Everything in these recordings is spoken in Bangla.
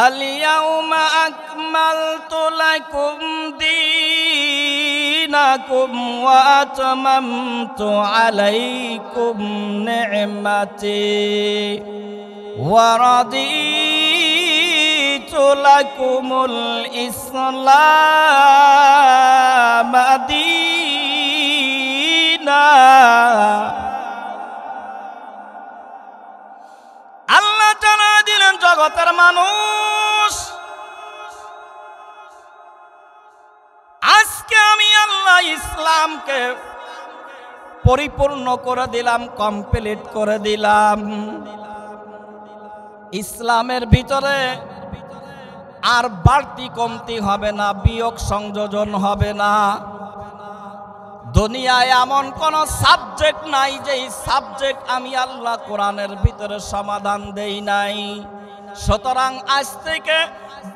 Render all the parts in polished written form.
আল-ইয়াউমা আকমালতু লাকুম দীনাকুম ওয়া আতমামতু আলাইকুম নি'মাতি ওয়া রাদিতু লাকুমুল ইসলাম দীনা। আল্লাহ জানা দিলেন জগতের মানুষ, আজকে আমি আল্লাহ ইসলামকে পরিপূর্ণ করে দিলাম, কমপ্লিট করে দিলাম। ইসলামের ভিতরে আর বাড়তি কমতি হবে না, বিয়োগ সংযোজন হবে না। দুনিয়ায় এমন কোন সাবজেক্ট নাই যে এই সাবজেক্ট আমি আল্লাহ কোরআনের ভিতরে সমাধান দেই নাই। সুতরাং আজ থেকে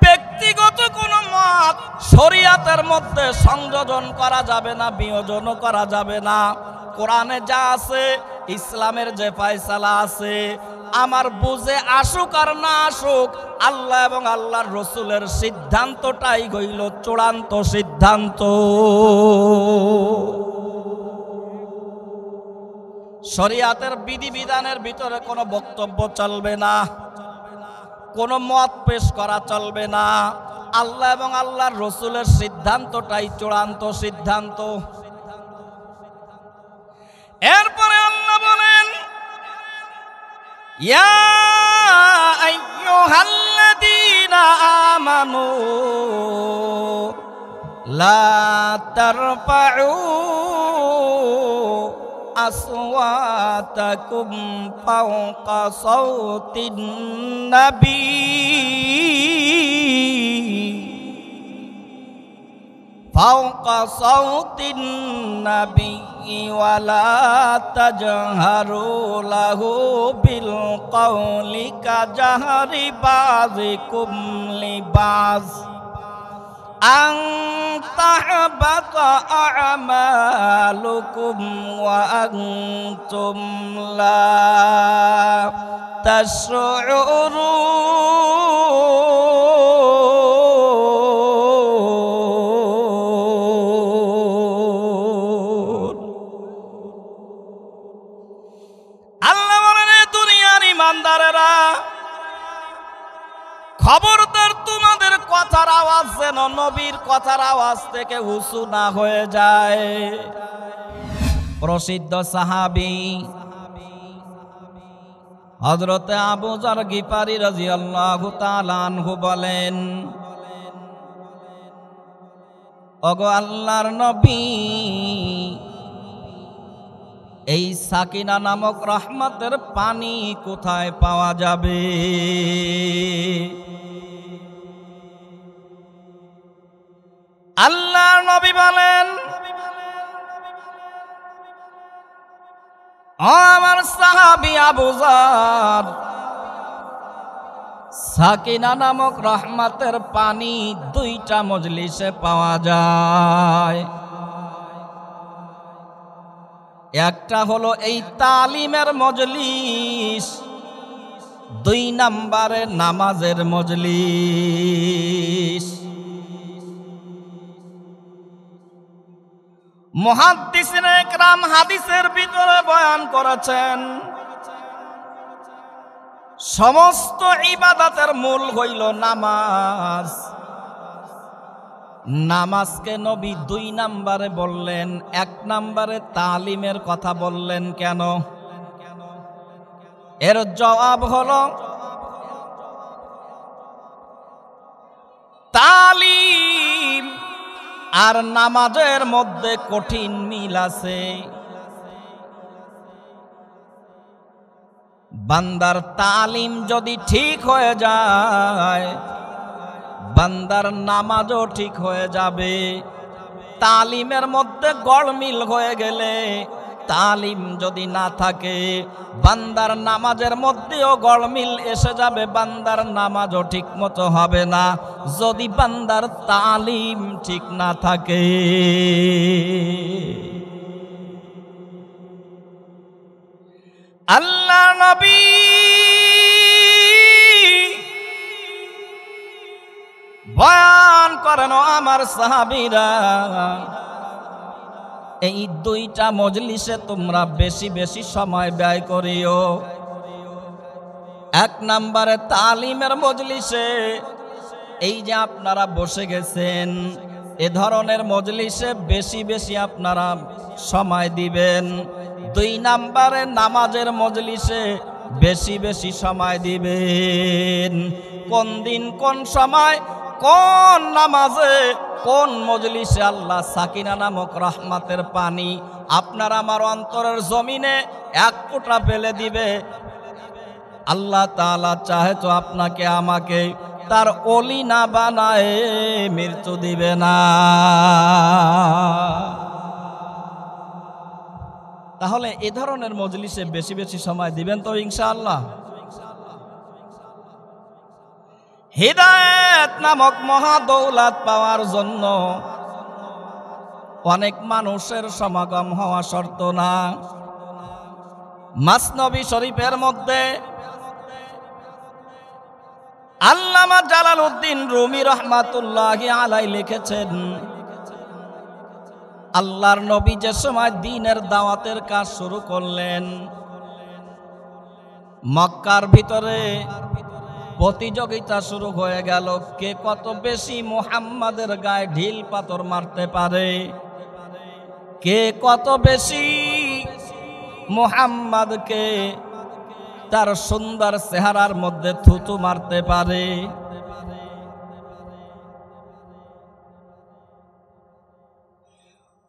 ব্যক্তিগত কোন মত শরীয়তের মধ্যে সংযোজন করা যাবে না, বিয়োজনও করা যাবে না। কোরআনে যা আছে, ইসলামের যে ফয়সালা আছে, আমার বুঝে আসুক আর না আসুক, আল্লাহ এবং আল্লাহর রসুলের সিদ্ধান্তটাই হইল চূড়ান্ত সিদ্ধান্ত। শরিয়াতের বিধিবিধানের ভিতরে কোনো বক্তব্য চলবে না, কোনো মত পেশ করা চলবে না। আল্লাহ এবং আল্লাহর রসুলের সিদ্ধান্তটাই চূড়ান্ত সিদ্ধান্ত। এরপরে আল্লাহ বলেন, ইয়া আইয়ুহাল্লাযীনা আমানু লা তারফাউ আসওয়াতাকুম ফাওকা সাওতিন নবী ফাওকা সাওতিন নবী ওয়ালা তাজহারু লাহু বিল কওলি কাজহারি বাযিকুম লিবাজ আন তাহবাতা আমালুকুম ওয়া আনতুম লা তাশউরুন। আল্লাহ বলেন, দুনিয়ার ইমানদারেরা, খবরদার তোমাদের কথার আওয়াজ যেন নবীর কথার আওয়াজ থেকে উঁচু না হয়ে যায়। প্রসিদ্ধ সাহাবী হযরতে আবু যর গিফারি রাদিয়াল্লাহু তাআলা আনহু বলেন, ওগো আল্লাহর নবী, এই সাকিনা নামক রহমতের পানি কোথায় পাওয়া যাবে? আল্লাহর নবী বলেন, ও আমার সাহাবী আবু যর, সাকিনা নামক রহমতের পানি দুইটা মজলিসে পাওয়া যায়। একটা হলো এই তালিমের মজলিস, দুই নম্বরে নামাজের মজলিস। মুহাদ্দিসিনে ইকরাম হাদিসের ভিতরে বয়ান করেছেন, সমস্ত ইবাদতের মূল হইল নামাজ। নামাজকে নবী দুই নম্বরে বললেন, এক নম্বরে তালিমের কথা বললেন কেন? এর জবাব হলো, তালিম আর নামাজের মধ্যে কঠিন মিল আছে। বান্দার তালিম যদি ঠিক হয়ে যায়, বান্দার নামাজও ঠিক হয়ে যাবে। তালিমের মধ্যে গড়মিল হয়ে গেলে, তালিম যদি না থাকে, বান্দার নামাজের মধ্যেও গড়মিল এসে যাবে, বান্দার নামাজও ঠিক মতো হবে না, যদি বান্দার তালিম ঠিক না থাকে। আল্লাহ নবী বয়ান করেন আমার সাহাবীরা, এই দুইটা মজলিসে তোমরা বেশি বেশি সময় ব্যয় করিও। এক নম্বরে তালিমের মজলিসে, এই যে আপনারা বসে গেছেন, এ ধরনের মজলিসে বেশি বেশি আপনারা সময় দিবেন। দুই নম্বরে নামাজের মজলিসে বেশি বেশি সময় দিবেন। কোন দিন কোন সময় কোন নামাজে কোন মজলিসে আল্লাহ সাকিনা নামক রহমতের পানি আপনার আমার অন্তরের জমিনে এক ফোঁটা ফেলে দিবে, আল্লাহ তাআলা চাহে তো আপনাকে আমাকে তার ওলি না বানায় মৃত্যু দিবে না। তাহলে এ ধরনের মজলিসে বেশি বেশি সময় দিবেন তো ইনশাআল্লাহ। হিদায়াত নামক মহা দৌলত পাওয়ার জন্য অনেক মানুষের সমাগম হওয়া শর্ত না। মাসনবী শরীফের মধ্যে আল্লামা জালালউদ্দিন রুমি রহমাতুল্লাহি আলাইহি লিখেছেন, আল্লাহর নবী যে সময় দ্বীনের দাওয়াতের কাজ শুরু করলেন, মক্কার ভিতরে প্রতিযোগিতা শুরু হয়ে গেল, কে কত বেশি মুহাম্মাদের গায়ে ঢিল পাথর মারতে পারে, কে কত বেশি মুহাম্মাদকে তার সুন্দর চেহারার মধ্যে থুতু মারতে পারে।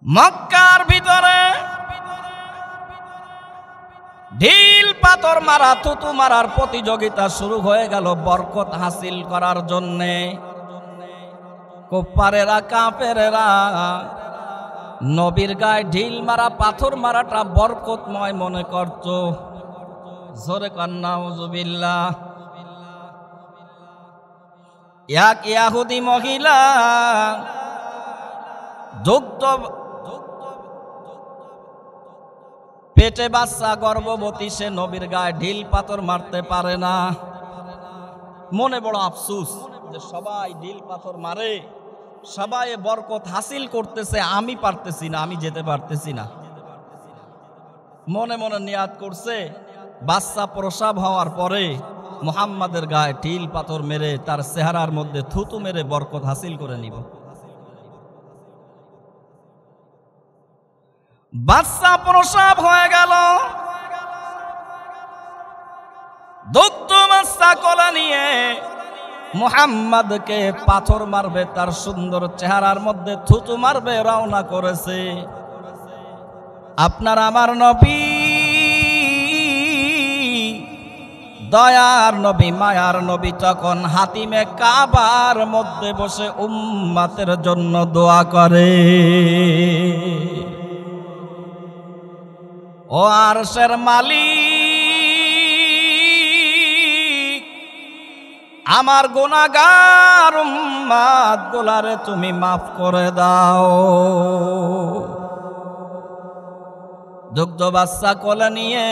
মক্কার ভিতরে ঢিল পাথর মারা থুতু মারার প্রতিযোগিতা শুরু হয়ে গেল বরকত হাসিল করার জন্যে। কুফারেরা কাফেরেরা নবীর গায়ে ঢিল মারা পাথর মারাটা বরকতময় মনে করত। জোরে কান্না নাউজুবিল্লাহ। এক ইহুদি মহিলা যুক্ত পেটে বাচ্চা গর্ভবতী, সে নবীর গায়ে ঢিল পাথর মারতে পারে না। মনে বড় আফসোস যে সবাই ঢিল পাথর মারে, সবাই বরকত হাসিল করতেছে, আমি পারতেছি না, আমি যেতে পারতেছি না। মনে মনে নিয়াত করছে বাচ্চা প্রসব হওয়ার পরে মুহাম্মাদের গায়ে ঢিল পাথর মেরে তার চেহারার মধ্যে থুতু মেরে বরকত হাসিল করে নিব। বাচ্চা প্রসব হয়ে গেল, দুগ্ধ বাচ্চা কোলে নিয়ে মুহাম্মাদকে পাথর মারবে, তার সুন্দর চেহারার মধ্যে থুতু মারবে, রওনা করেছে। আপনার আমার নবী, দয়ার নবী, মায়ার নবী তখন হাতিমে কাবার মধ্যে বসে উম্মতের জন্য দোয়া করে। ও আরশের মালিক, আমার গুনাহগার উম্মত গুলারে তুমি মাফ করে দাও। দুগ্ধ বাচ্চা কোলে নিয়ে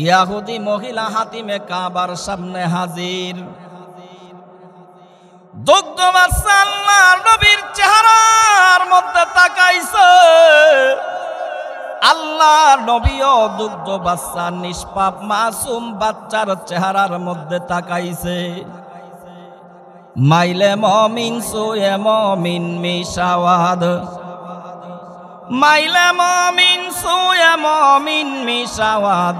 ইহুদি মহিলা হাতিমে কাবার সামনে হাজির। দুগ্ধ বাচ্চা আল্লাহর নবীর চেহারার মধ্যে তাকাইছে। আল্লাহর নবীও দুগ্ধ বাচ্চা নিষ্পাপ মাসুম বাচ্চার চেহারার মধ্যে তাকাইছে। মাইলে মমিন সুয়ে মমিন মিশাওয়াদ, মাইলে মমিন সুয়ে মমিন মিশাওয়াদ,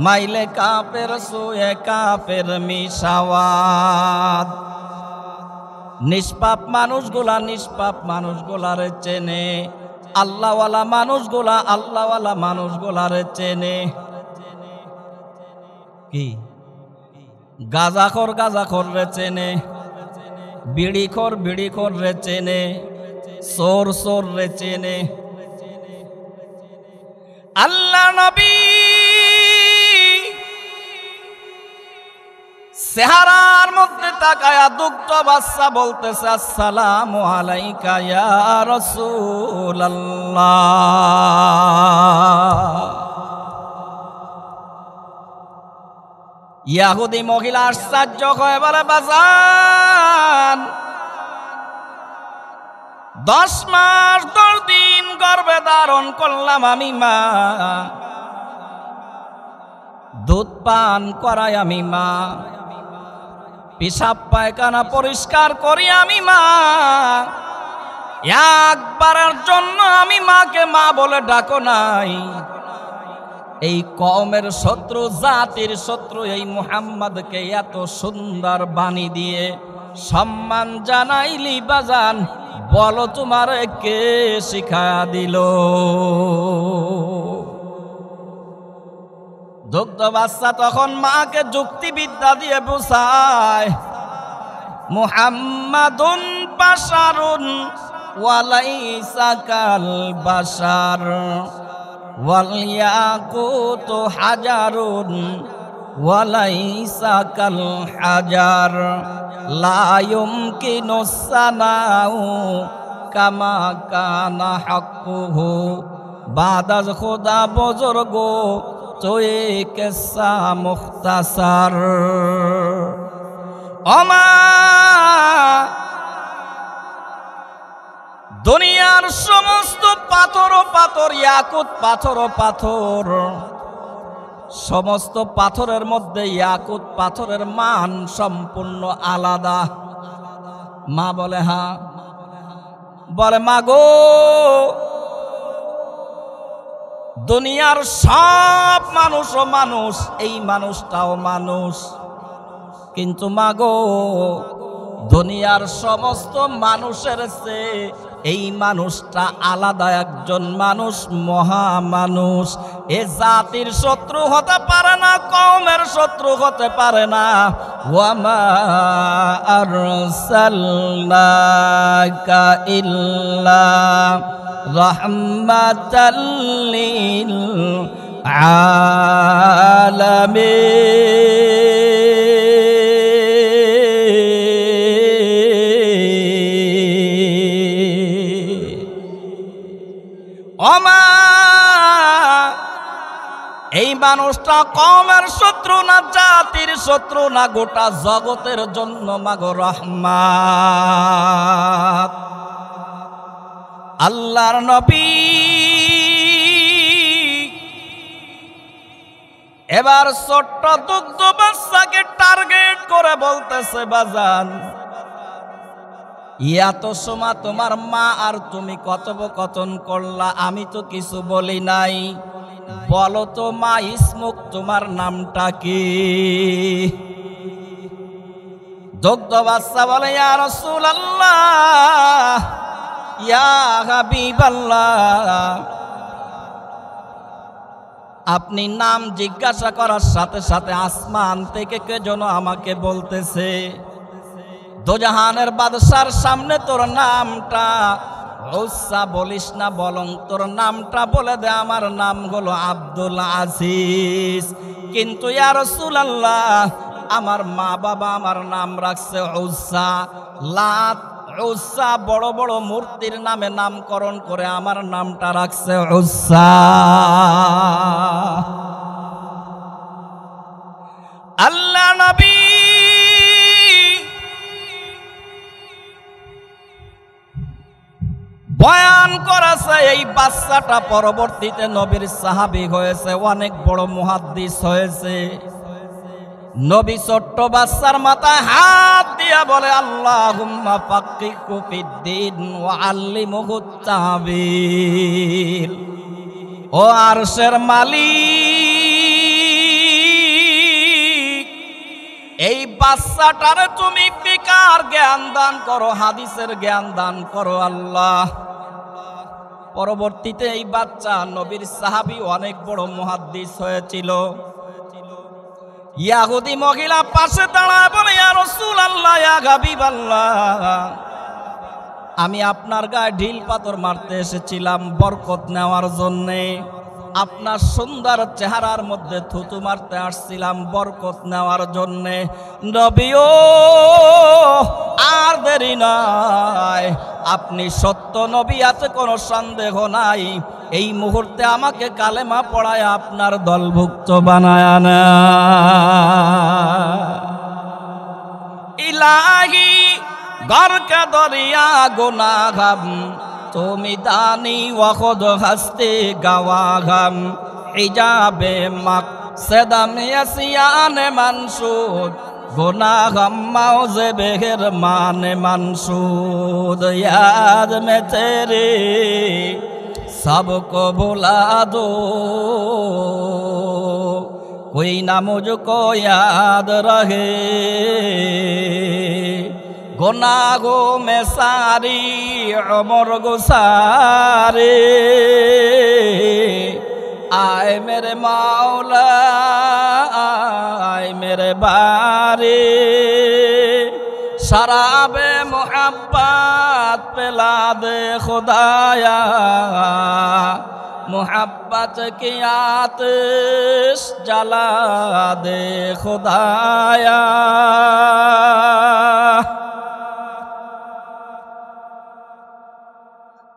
মাইলে কাফের সুয়ে কাফের মিশাওয়াদ। নিষ্পাপ মানুষগুলারে চেনে, আল্লাহওয়ালা মানুষগুলারে চেনে। কি গাজাখোর রে চেনে, বিড়িখোর রে চেনে, চোর রে চেনে। আল্লাহ নবী চেহারার মধ্যে তাকায়া দুগ্ধ বাচ্চা বলতেছে, আসসালামু আলাইকা ইয়া রাসূলুল্লাহ। ইহুদি মহিলা আশ্চর্য হয়ে বলে, বাজার জান 10 মাস 10 দিন গর্ভে ধারণ করলাম আমি মা, দুধ পান করাই আমি মা, পেশাব পায়খানা পরিষ্কার করি আমি মা। একবারের জন্য আমি মাকে মা বলে ডাকো নাই। এই কওমের শত্রু, জাতির শত্রু এই মুহাম্মদকে এত সুন্দর বাণী দিয়ে সম্মান জানাইলি বাজান, বলো তোমার কে শিখা দিল? দুগ্ধ বাচ্চা তখন মাকে যুক্তিবিদ্যা দিয়ে বুঝায়, মুহাম্মাদুন বাশারুন ওয়ালাইসা কাল বাশার ওয়াল ইয়াকুতু হাজারুন ওয়ালাইসা কাল হাজার লা ইউমকিনু সানাউ কামা কানা হাক্কুহু বাদাজ খুদা বুজুর্গো তোয়ে কিসসা মুখতাসার। ওমা দুনিয়ার সমস্ত পাথর ও পাথর, ইয়াকুত পাথর ও পাথর, সমস্ত পাথরের মধ্যে ইয়াকুত পাথরের মান সম্পূর্ণ আলাদা। মা বলে হ্যাঁ, বলে মা গো দুনিয়ার সব মানুষও মানুষ, এই মানুষটাও মানুষ, কিন্তু মা গো দুনিয়ার সমস্ত মানুষের চেয়ে এই মানুষটা আলাদা একজন মানুষ, মহা মানুষ। এ জাতির শত্রু হতে পারে না, কওমের শত্রু হতে পারে না। ওয়ামা আরসালনাকা ইল্লা রাহমাতাল লিল আলামিন। ওমা এই মানুষটা কওমের শত্রু না, জাতির শত্রু না, গোটা জগতের জন্য মাগো রহমত। আল্লাহর নবী এবার ছোট্ট দুগ্ধ বাচ্চাকে টার্গেট করে বলতেছে, বাজান এত সময় তোমার মা আর তুমি কথোপকথন করলা, আমি তো কিছু বলি নাই, বলো তো মা ইসমুক, তোমার নামটা কি? দুগ্ধ বাচ্চা বলে ইয়া রাসূলুল্লাহ, ইয়া হাবিবাল্লাহ। আপনি নাম জিজ্ঞাসা করার সাথে সাথে আসমান থেকে কে যেন আমাকে বলতেছে, দোজাহানের বাদশার সামনে তোর নামটা উসা বলিস না, বলং তোর নামটা বলে দে, আমার নাম হলো আব্দুল আজিজ। কিন্তু ইয়া রাসূলুল্লাহ আমার মা বাবা আমার নাম রাখছে উসা, লাত উসা বড় বড় মূর্তির নামে নামকরণ করে আমার নামটা রাখছে উসা। আল্লাহ নবী বয়ান করেছে, এই বাচ্চাটা পরবর্তীতে নবীর সাহাবী হয়েছে, অনেক বড় মুহাদ্দিস হয়েছে। নবী ছোট্ট বাচ্চার মাথায় হাত দিয়া বলে, আল্লাহুম্মা ফাক্কিহু ফিদ্দীন ওয়া আল্লিমহুত তা'বীর। ও আরশের মালিক, এই বাচ্চাটারে তুমি ফিকার জ্ঞান দান করো, হাদিসের জ্ঞান দান করো আল্লাহ। পরবর্তীতে এই বাচ্চা নবীর সাহাবী অনেক বড় মুহাদ্দিস হয়েছিল। ইয়াহুদি মহিলা পাশে দাঁড়ায় বলে, ইয়া রাসূলুল্লাহ, ইয়া হাবিবাল্লাহ, আমি আপনার গায়ে ঢিল পাথর মারতে এসেছিলাম বরকত নেওয়ার জন্যে, আপনার সুন্দর চেহারার মধ্যে থুতু মারতে আসছিলাম বরকত নেওয়ার জন্যে। নবীও আর দেরি নাই, আপনি সত্য নবী, আছে কোনো সন্দেহ নাই। এই মুহূর্তে আমাকে কালেমা পড়ায় আপনার দলভুক্ত বানায় না। ইলাহি গরকে দরিয়া গুনাহম তুমি দানি ওয়াখুদ হস্তি গওয়াহম হিজাবে মাকসদম ইয়াসিয়ান মানসুদ गुनाहम मौजे बेहर मान मंसूद याद में तेरे सबको भुला दो कोई ना मुझको याद रहे गुनाहों में सारी उम्र गुजारे आए मेरे मौला आए मेरे बारे शराबे मोहब्बत पिला दे खुदाया मोहब्बत की आतिश जला दे खुदाया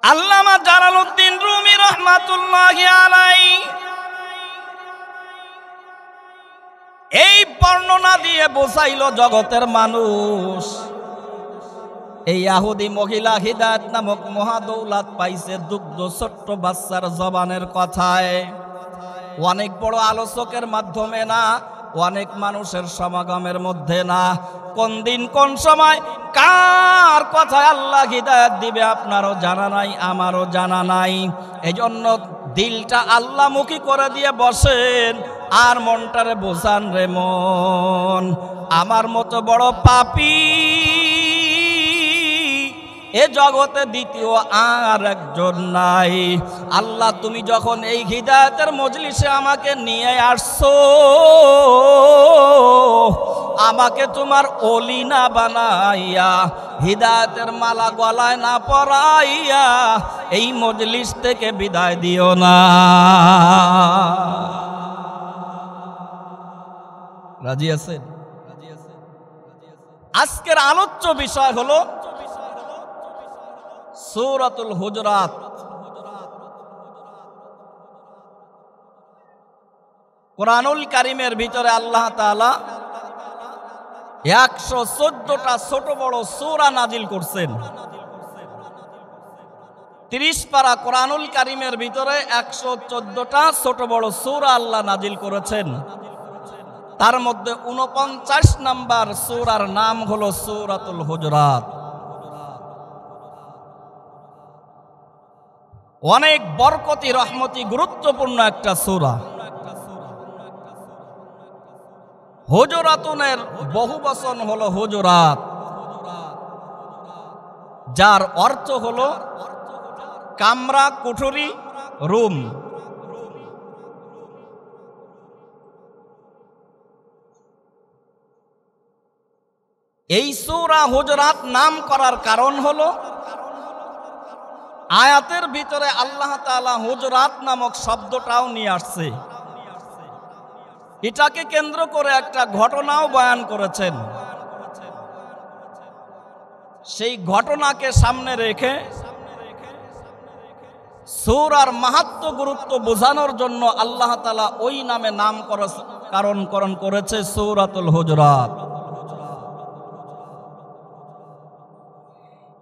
আল্লামা জালালউদ্দিন রুমি রহমাতুল্লাহি আলাইহি এই বর্ণনা দিয়ে বোঝাইল জগতের মানুষ এই ইহুদি মহিলা হিদায়াত নামক মহাদৌলত পাইছে দুগ্ধ ছোট্ট বাচ্চার জবানের কথায় অনেক বড় আলোচকের মাধ্যমে না অনেক মানুষের সমাগমের মধ্যে না কোন দিন কোন সময় কার কথায় আল্লাহ হিদায়াত দিবে আপনারও জানা নাই আমারও জানা নাই এজন্য দিলটা আল্লাহমুখী করে দিয়ে বসেন আর মনটারে বোঝান রে মন আমার মতো বড় পাপী এ জগতে দ্বিতীয় আর একজন নাই আল্লাহ তুমি যখন এই হিদায়াতের মজলিসে আমাকে নিয়ে আসছো আমাকে তোমার ওলি না বানাইয়া হিদায়াতের মালা গলায় না পরাইয়া এই মজলিস থেকে বিদায় দিও না রাজি আছেন আজকের আলোচ্য বিষয় হলো সূরাতুল হুজুরাত কুরআনুল কারীমের ভিতরে আল্লাহ তাআলা 114টা ছোট বড় সূরা নাজিল করছেন 30 পারা কুরআনুল কারীমের ভিতরে 114টা ছোট বড় সূরা আল্লাহ নাজিল করেছেন তার মধ্যে 49 নাম্বার সূরার নাম হলো সূরাতুল হুজুরাত অনেক বরকতি রহমতি গুরুত্বপূর্ণ একটা সূরা হুজুরাতুনের বহুবচন হলো হুজুরাত যার অর্থ হলো কামরা কুঠুরি রুম এই সূরা হুজুরাত নাম করার কারণ হলো আয়াতের ভিতরে আল্লাহ তাআলা হুজুরাত নামক শব্দটাও নিয়ে আসছে এটাকে কেন্দ্র করে একটা ঘটনাও বয়ান করেছেন সেই ঘটনাকে সামনে রেখে সূরার মাহাত্ম্য গুরুত্ব বোঝানোর জন্য আল্লাহ তাআলা ওই নামে নামকরণ করেছে সূরাতুল হুজুরাত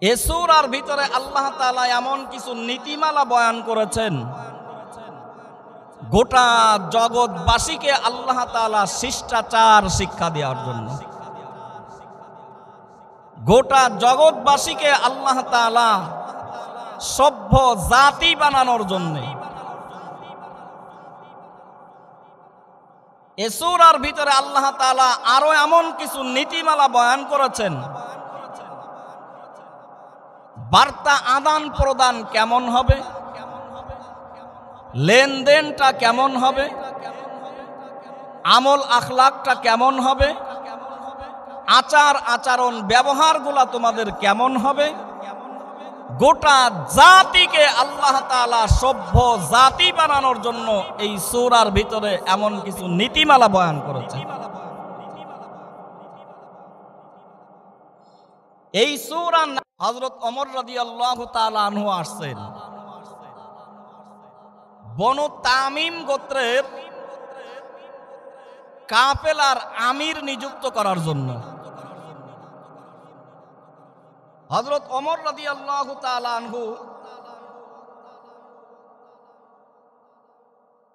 এ সূরার ভিতরে আল্লাহ তাআলা এমন কিছু নীতিমালা বয়ান করেছেন গোটা জগৎবাসীকে আল্লাহ তাআলা শিষ্টাচার শিক্ষা দেওয়ার জন্য গোটা জগৎবাসীকে আল্লাহ তাআলা সভ্য জাতি বানানোর জন্য এ সূরার ভিতরে আল্লাহ তাআলা আরো এমন কিছু নীতিমালা বয়ান করেছেন বার্তা আদান প্রদান কেমন হবে লেনদেনটা কেমন হবে আমল আখলাকটা কেমন হবে আচার আচরণ ব্যবহারগুলো তোমাদের কেমন হবে গোটা জাতিকে আল্লাহ তাআলা সভ্য জাতি বানানোর জন্য এই সূরার ভিতরে এমন কিছু নীতিমালা বয়ান করেছেন এই সূরা হযরত ওমর রাদিয়াল্লাহু তাআলা আনহু আসছেন বনু তামিম গোত্রের কাফেলার আমির নিযুক্ত করার জন্য হযরত ওমর রাদিয়াল্লাহু তাআলা আনহু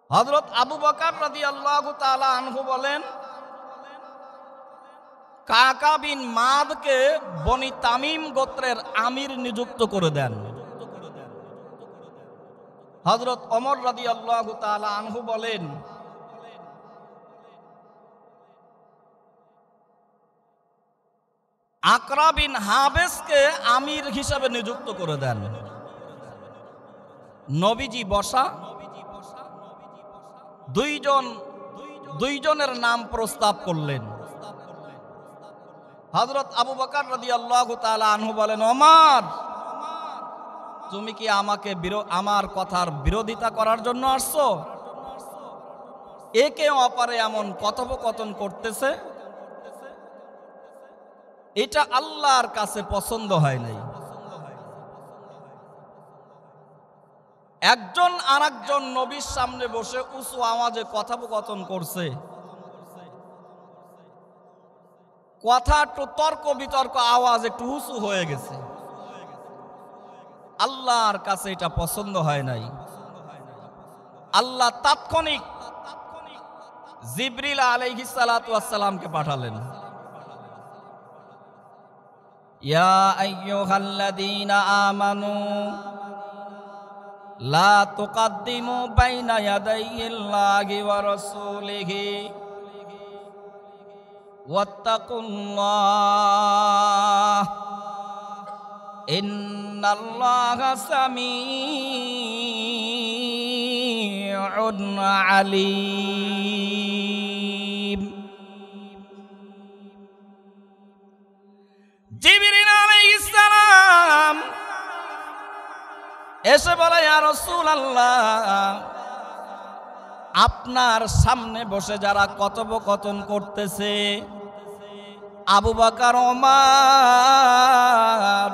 হযরত আবু বকর রাদিয়াল্লাহু তাআলা আনহু বলেন, কাকা বিন মাদকে বনি তামিম গোত্রের আমির নিযুক্ত করে দেন। হযরত ওমর রাদিয়াল্লাহু তাআলা আনহু বলেন, আকরা বিন হাবেসকে আমির হিসাবে নিযুক্ত করে দেন। নবীজি বসা, দুইজনের নাম প্রস্তাব করলেন। হযরত আবু বকর রাদিয়াল্লাহু তাআলা আনহু বলেন, ওমর, তুমি কি আমার কথার বিরোধিতা করার জন্য আসছো? একে অপরে এমন কথোপকথন করতেছে, এটা আল্লাহর কাছে পছন্দ হয় নাই। একজন আরেকজন নবীর সামনে বসে উঁচু আওয়াজে কথোপকথন করছে, কথা একটু তর্ক বিতর্ক, আওয়াজ একটু উঁচু হয়ে গেছে। আল্লাহর কাছে এটা পছন্দ হয় নাই। আল্লাহ তাৎক্ষণিক জিবরিল আলাইহিস সালাতু ওয়াস সালামকে পাঠালেন। ইয়া আইয়ুহাল্লাযীনা আমানু লা তুকাদ্দিমু বাইনা ইয়াদাইল্লাহি ওয়া রাসূলিহি ওয়াত্তাকুল্লাহ ইন্নাল্লাহা সামিউন আলীম। জিবরিল আলাইহিস সালাম এসে বলে, ইয়া রাসূলুল্লাহ, আপনার সামনে বসে যারা কথোপকথন করতেছে, আবু বকর, ওমর,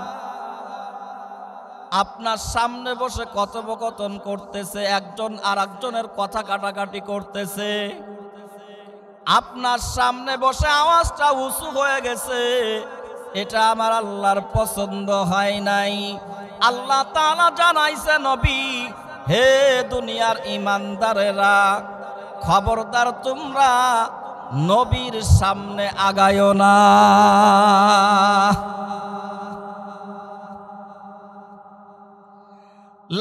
আপনার সামনে বসে কথোপকথন করতেছে, একজন আর একজনের কথা কাটাকাটি করতেছে, আপনার সামনে বসে আওয়াজটা উঁচু হয়ে গেছে, এটা আমার আল্লাহর পছন্দ হয় নাই। আল্লাহ তাআলা জানাইছে, নবী, হে দুনিয়ার ইমানদারেরা, খবরদার তোমরা নবীর সামনে আগায়ো না।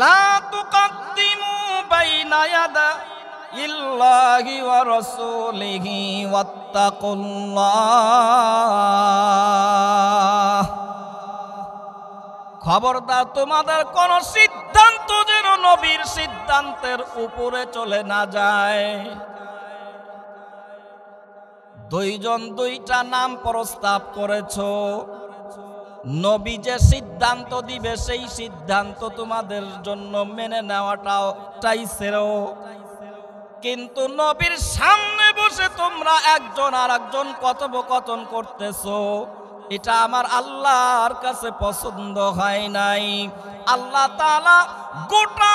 লা তুকাদ্দিমু বাইনা ইয়াদাইল্লাহি ওয়া রাসূলিহি ওয়াত্তাকুল্লাহ। খবরদার তোমাদের কোন সিদ্ধান্ত যেন নবীর সিদ্ধান্তের উপরে চলে না যায়। দুইজন দুইটা নাম প্রস্তাব করেছো, নবী যে সিদ্ধান্ত দিবে সেই সিদ্ধান্ত তোমাদের জন্য মেনে নেওয়াটাই শ্রেয়। কিন্তু নবীর সামনে বসে তোমরা একজন আর একজন কথোপকথন করতেছো, এটা আমার আল্লাহর কাছে পছন্দ হয় নাই। আল্লাহ তাআলা গোটা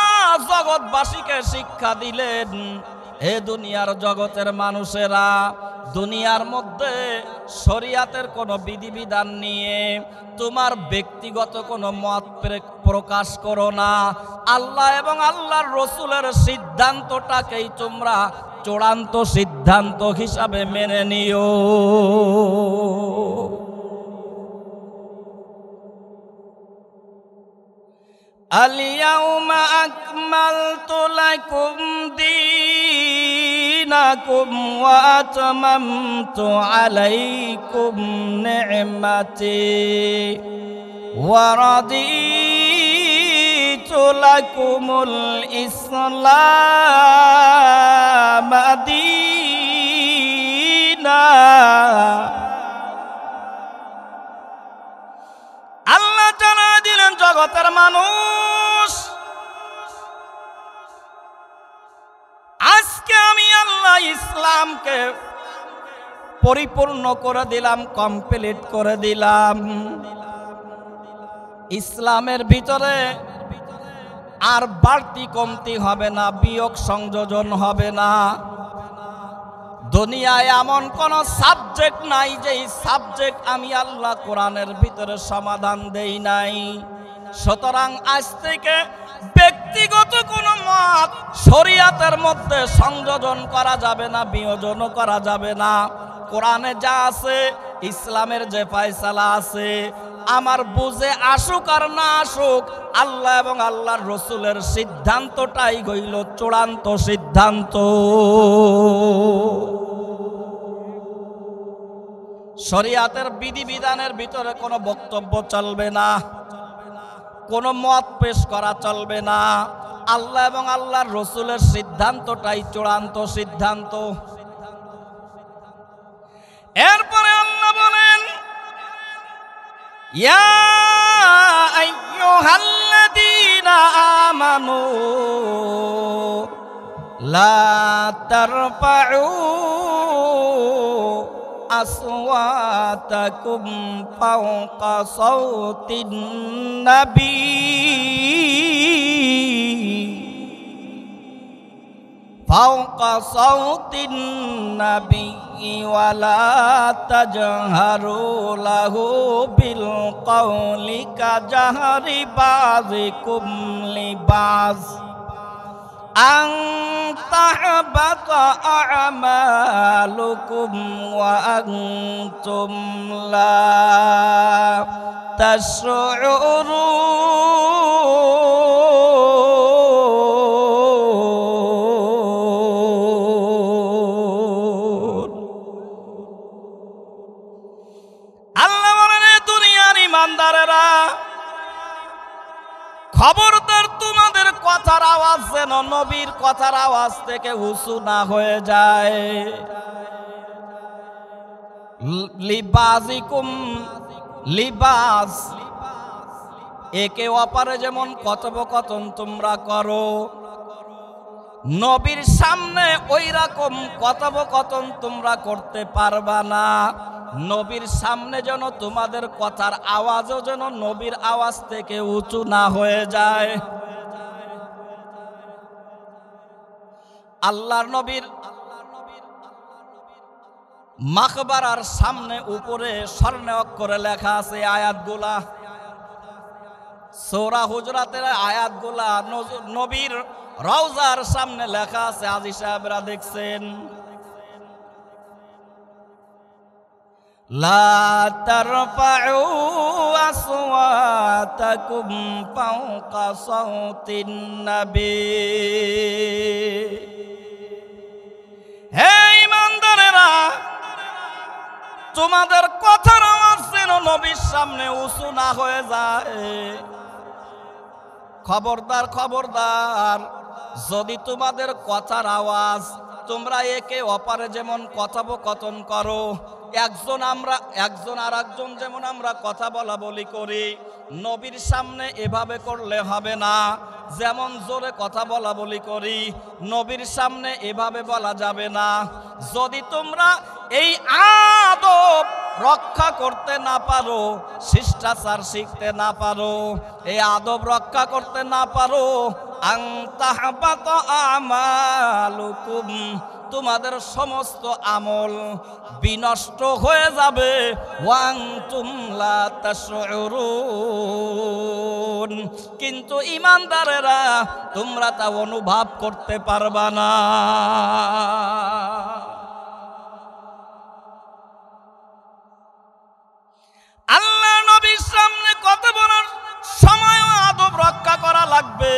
জগৎবাসীকে শিক্ষা দিলেন, হে দুনিয়ার জগতের মানুষেরা, দুনিয়ার মধ্যে শরিয়াতের কোনো বিধিবিধান নিয়ে তোমার ব্যক্তিগত কোনো মত প্রকাশ করো না। আল্লাহ এবং আল্লাহর রসুলের সিদ্ধান্তটাকেই তোমরা চূড়ান্ত সিদ্ধান্ত হিসাবে মেনে নিও। আল-ইয়াউমা আকমালতু লাকুম দীনাকুম ওয়া আতমামতু আলাইকুম নি'মাতি ওয়া রাদিতু লাকুমুল ইসলাম দীনা। আল্লাহ জানা দিলেন, জগতের মানুষ, আজকে আমি আল্লাহ ইসলামকে পরিপূর্ণ করে দিলাম, কমপ্লিট করে দিলাম। ইসলামের ভিতরে আর বাড়তি কমতি হবে না, বিয়োগ সংযোজন হবে না। দুনিয়ায় এমন কোন সাবজেক্ট নাই যেই সাবজেক্ট আমি আল্লাহ কোরআনের ভিতরে সমাধান দেই নাই। সুতরাং আজ থেকে ব্যক্তিগত কোনো মত শরীয়তের মধ্যে সংযোজন করা যাবে না, বিয়োজনও করা যাবে না। কোরআনে যা আছে, ইসলামের যে ফয়সালা আছে, আমার বুঝে আসুক আর না আসুক, আল্লাহ এবং আল্লাহর রসুলের সিদ্ধান্তটাই হইল চূড়ান্ত সিদ্ধান্ত। শরীয়তের বিধিবিধানের ভিতরে কোনো বক্তব্য চলবে না, কোনো মত পেশ করা চলবে না। আল্লাহ এবং আল্লাহর রসুলের সিদ্ধান্তটাই চূড়ান্ত সিদ্ধান্ত। এরপরে আল্লাহ বলেন, ইয়া আইয়ুহাল্লাযীনা আমানু লা তারফাউ আসওয়াতাকুম ফাওকা সাওতিন নবী ফাওকা সাওতিন নবী ওয়ালা তাজহারু লাহু বিল কওলি কাজহারি বাযিকুম লিবাস আন তাহবাতা আমালুকুম ওয়া আনতুম লা তাশউরুন। আল্লাহ বলেন, দুনিয়ার ইমানদারেরা, খবরদার তোমাদের কথার আওয়াজ যেন নবীর কথার আওয়াজ থেকে উঁচু না হয়ে যায়। লিবাজিকুম লিবাস, একে অপরে যেমন কথোপকথন তোমরা করো, নবীর সামনে ওই রকম কথোপকথন তোমরা করতে পারবা না। নবীর সামনে যেন তোমাদের কথার আওয়াজও যেন নবীর আওয়াজ থেকে উঁচু না হয়ে যায়। আল্লাহর নবীর মাকবারার সামনে উপরে স্বর্ণে অক্ষরে লেখা আছে আয়াতগুলা, সূরা হুজরাতের আয়াতগুলা নবীর রওজার সামনে লেখা আছে। আজি সাহেবরা দেখছেন, লা তারফাউ আসওয়াতাকুম ফাওকা সাওতিন নবী। হে ঈমানদারেরা, তোমাদের কথার আওয়াজ যেন নবীর সামনে উঁচু না হয়ে যায়। খবরদার খবরদার, যদি তোমাদের কথার আওয়াজ তোমরা একে অপরে যেমন কথোপকথন করো, একজন আর একজন যেমন আমরা কথা বলা বলি করি, নবীর সামনে এভাবে করলে হবে না। যেমন জোরে কথা বলা বলি করি, নবীর সামনে এভাবে বলা যাবে না। যদি তোমরা এই আদব রক্ষা করতে না পারো, শিষ্টাচার শিখতে না পারো, এই আদব রক্ষা করতে না পারো, আন তাহবাতা আমালুকুম, তোমাদের সমস্ত আমল বিনষ্ট হয়ে যাবে। ওয়া আনতুম লা তাশউরুন, কিন্তু ঈমানদারেরা তোমরা তা অনুভব করতে পারবা না। আল্লাহ নবীর সামনে কথা বলার সময়ও আদব রক্ষা করা লাগবে।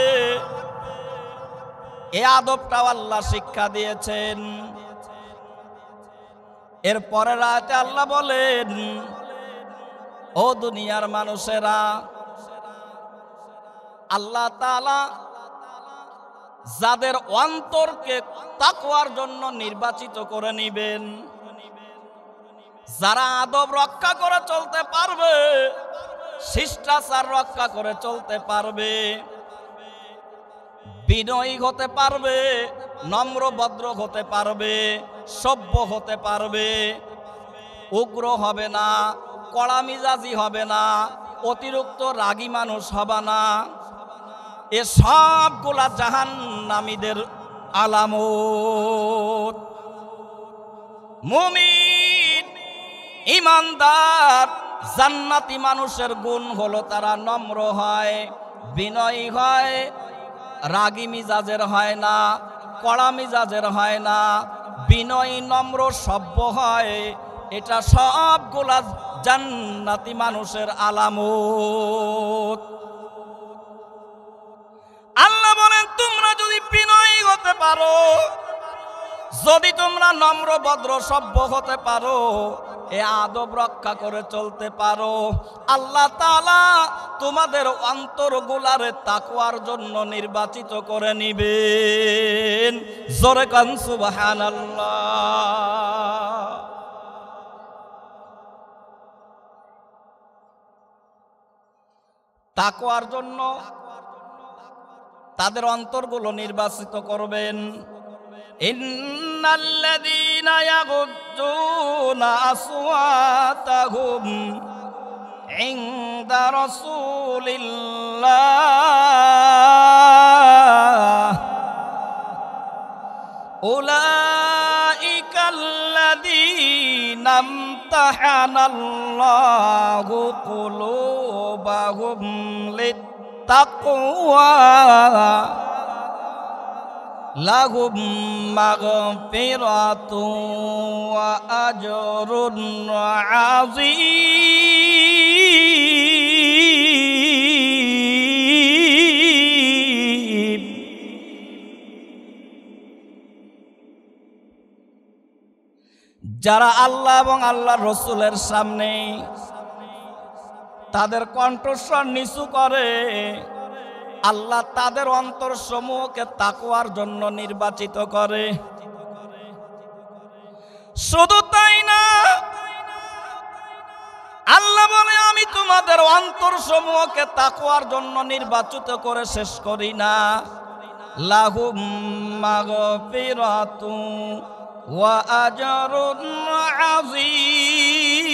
এই আদবটাও আল্লাহ শিক্ষা দিয়েছেন। এর পরের আয়াতে আল্লাহ বলেন, ও দুনিয়ার মানুষেরা, আল্লাহ তাআলা যাদের অন্তরকে তাকওয়ার জন্য নির্বাচিত করে নিবেন, যারা আদব রক্ষা করে চলতে পারবে, শিষ্টাচার রক্ষা করে চলতে পারবে, বিনয়ী হতে পারবে, নম্র ভদ্র হতে পারবে, সভ্য হতে পারবে, উগ্র হবে না, কড়া মিজাজি হবে না, অতিরিক্ত রাগী মানুষ হবে না, এ সবগুলা জাহান্নামীদের আলামত। মুমিন ঈমানদার জান্নাতি মানুষের গুণ হলো তারা নম্র হয়, বিনয়ী হয়, রাগী মিজাজের হয় না, কড়া মিজাজের হয় না, বিনয়ী নম্র সভ্য হয়। এটা সবগুলা জান্নাতি মানুষের আলামত। আল্লাহ বলেন তোমরা যদি বিনয়ী হতে পারো, যদি তোমরা নম্র ভদ্র সভ্য হতে পারো, এ আদব রক্ষা করে চলতে পারো, আল্লাহ তাআলা তোমাদের অন্তরগুলারে তাকওয়ার জন্য নির্বাচিত করে নিবেন। জোরে কান সুবহানাল্লাহ। তাকওয়ার জন্য তাদের অন্তরগুলো নির্বাচিত করবেন। ইন্নাল্লাযীনা ইয়াগুদ্দুনা আসওয়াতাহুম ইনদা রাসূলিল্লাহ উলাইকাল্লাযীনা ইমতাহানাল্লাহু কুলুবাহুম লিত্তাকওয়া লাহুম মাগফিরাতুন ওয়া আজরুন আযীম। যারা আল্লাহ এবং আল্লাহর রাসূলের সামনে তাদের কণ্ঠস্বর নিচু করে, আল্লাহ তাদের অন্তর সমূহকে তাকওয়ার জন্য নির্বাচিত করে। শুধু তাই না, আল্লাহ বলে আমি তোমাদের অন্তর সমূহকে তাকওয়ার জন্য নির্বাচিত করে শেষ করি না। লাহুম মাগফিরাতুন ওয়া আজরুন আযীম।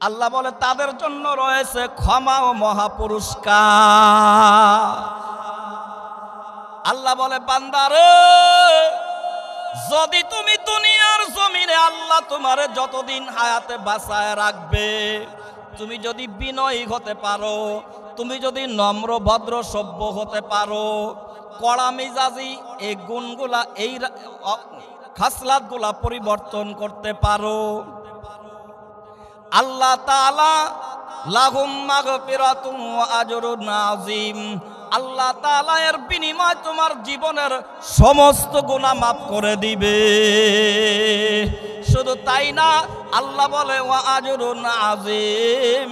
আল্লাহ বলে তাদের জন্য রয়েছে ক্ষমা ও মহাপুরস্কার। আল্লাহ বলে বান্দারে, যদি তুমি দুনিয়ার জমিনে আল্লাহ তোমারে যতদিন হায়াতে বাঁচায় রাখবে, তুমি যদি বিনয়ী হতে পারো, তুমি যদি নম্র ভদ্র সভ্য হতে পারো, কড়া মিজাজি এই গুণগুলা এই খাসলাতগুলা পরিবর্তন করতে পারো, আল্লাহ তাআলা লাহুম মাগফিরাতুন ওয়া আজরুন আযীম, আল্লাহ তাআলা এর বিনিময় তোমার জীবনের সমস্ত গুনাহ মাফ করে দিবে। শুধু তাই না, আল্লাহ বলে ওয়া আজরুন আযীম,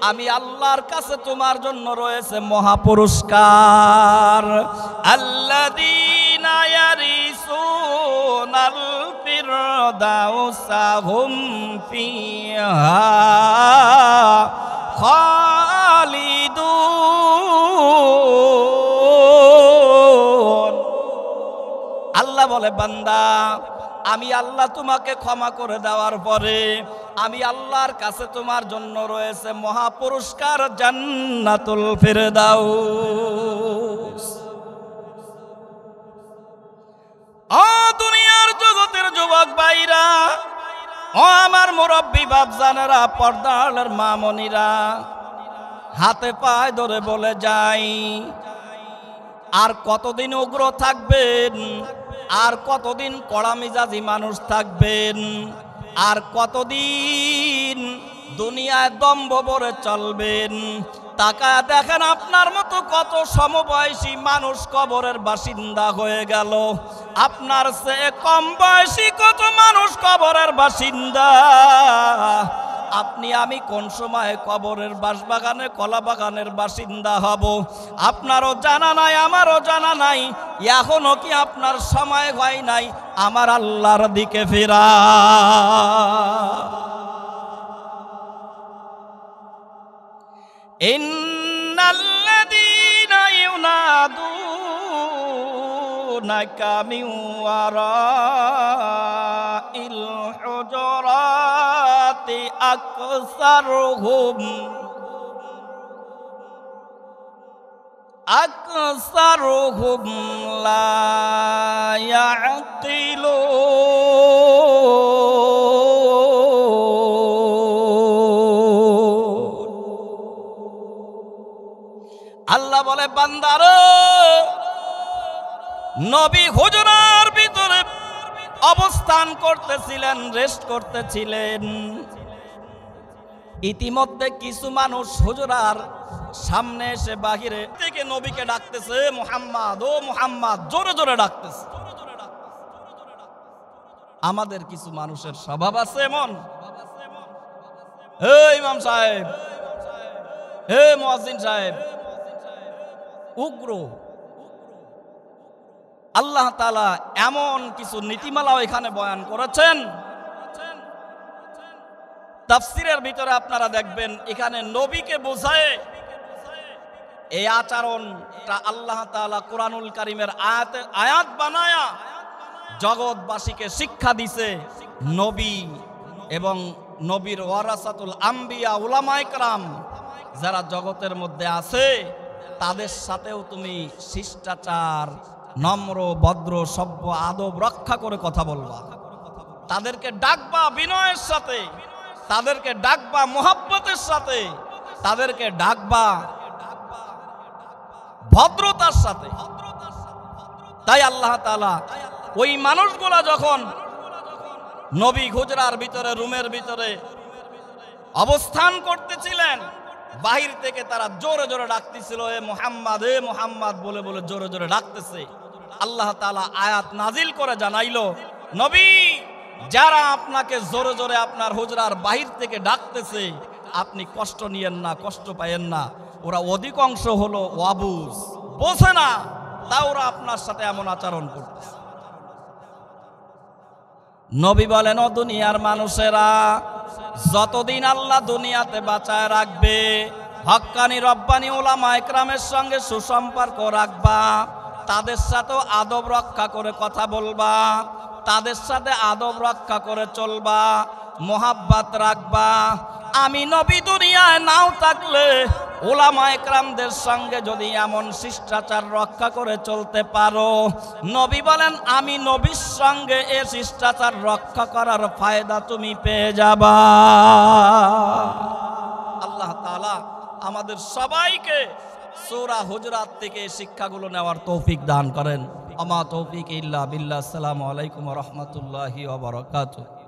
আমি আল্লাহর কাছে তোমার জন্য রয়েছে মহাপুরস্কার। আল্লাযীনা ইয়ারিসুনাল ফিরদাউসা হুম ফিহা খালিদুন। আল্লাহ বলে বান্দা, আমি আল্লাহ তোমাকে ক্ষমা করে দেওয়ার পরে আমি আল্লাহর কাছে তোমার জন্য রয়েছে মহাপুরস্কার জান্নাতুল ফিরদাউস। ও দুনিয়ার জগতের যুবক ভাইরা, ও আমার মুরব্বী বাপজানেরা, পর্দার মামনিরা, হাতে পায়ে ধরে বলে যাই, আর কতদিন উগ্র থাকবেন? আর কতদিন কড়া মিজাজি মানুষ থাকবেন? আর কতদিন দুনিয়ায় দম্ভ ভরে চলবেন? তাকায় দেখেন আপনার মতো কত সমবয়সী মানুষ কবরের বাসিন্দা হয়ে গেল। আপনার চেয়ে কম বয়সী কত মানুষ কবরের বাসিন্দা। আপনি আমি কোন সময় কবরের বাসবাগানে কলা বাগানের বাসিন্দা হব আপনারও জানা নাই, আমারও জানা নাই। এখনো কি আপনার সময় হয় নাই আমার আল্লাহর দিকে ফেরা? ইন্নাল্লাযীনা ইউনাদুনাকা মিন ওয়ারাইল হুজুরাতি আকসারুহুম আকসারুহুম লা ইয়াকিলুন। আল্লাহ বলে বান্দারে, নবী হুজরার ভিতরে অবস্থান করতেছিলেন, রেস্ট করতেছিলেন। ইতিমধ্যে কিছু মানুষ হুজরার সামনে এসে বাহিরে থেকে নবীকে ডাকতেছে, মুহাম্মদ, ও মুহাম্মদ, জোরে জোরে ডাকতেছে। আমাদের কিছু মানুষের স্বভাব আছে এমন, হে ইমাম সাহেব, হে মুয়াজ্জিন সাহেব, উগ্র। আল্লাহ তাআলা এমন কিছু নীতিমালাও এখানে বয়ান করেছেন, তাফসীরের ভিতরে আপনারা দেখবেন এখানে নবীকে বোঝায় এই আচরণটা আল্লাহ তাআলা কোরআনুল কারীমের আয়াত বানায়া জগৎবাসীকে শিক্ষা দিছে। নবী এবং নবীর ওয়ারাসাতুল আম্বিয়া উলামায়ে কেরাম যারা জগতের মধ্যে আছে, তাদের সাথেও তুমি শিষ্টাচার, নম্র ভদ্র সভ্য আদব রক্ষা করে কথা বলবা। তাদেরকে ডাকবা বিনয়ের সাথে, তাদেরকে ডাকবা মোহাব্বতের সাথে, তাদেরকে ডাকবা ভদ্রতার সাথে। তাই আল্লাহ তাআলা ওই মানুষগুলা যখন নবী হুজরার ভিতরে, রুমের ভিতরে অবস্থান করতেছিলেন, বাহির থেকে তারা জোরে জোরে ডাকতেছিল, এ মুহাম্মদ, এ মুহাম্মদ বলে বলে জোরে জোরে ডাকতেছে। আল্লাহ তাআলা আয়াত নাজিল করে জানাইলো, নবী, যারা আপনাকে জোরে জোরে আপনার হুজরার বাহির থেকে ডাকতেছে, আপনি কষ্ট নিয়েন না, কষ্ট পায়েন না। ওরা অধিকাংশ হলো ওয়াবুজ, বোঝে না, তা ওরা আপনার সাথে এমন আচরণ করতেছে। নবী বলেন, ও দুনিয়ার মানুষেরা, যতদিন আল্লাহ দুনিয়াতে বাঁচায় রাখবে, হক্কানি রব্বানি উলামায়ে কেরামের সঙ্গে সুসম্পর্ক রাখবা, তাদের সাথেও আদব রক্ষা করে কথা বলবা, তাদের সাথে আদব রক্ষা করে চলবা, মোহাব্বত রাখবা। আমি নবী দুনিয়ায় নাও থাকলে উলামায়ে কেরামদের সঙ্গে যদি এমন শিষ্টাচার রক্ষা করে চলতে পারো, নবী বলেন আমি নবীর সঙ্গে এই শিষ্টাচার রক্ষা করার ফায়দা তুমি পেয়ে যাবা। আল্লাহ তাআলা আমাদের সবাইকে সূরা হুজরাত থেকে শিক্ষাগুলো নেওয়ার তৌফিক দান করেন। আমা তৌফিক ইল্লা বিল্লাহ। আসসালামু আলাইকুম ওয়া রাহমাতুল্লাহি ওয়া বারাকাতুহু।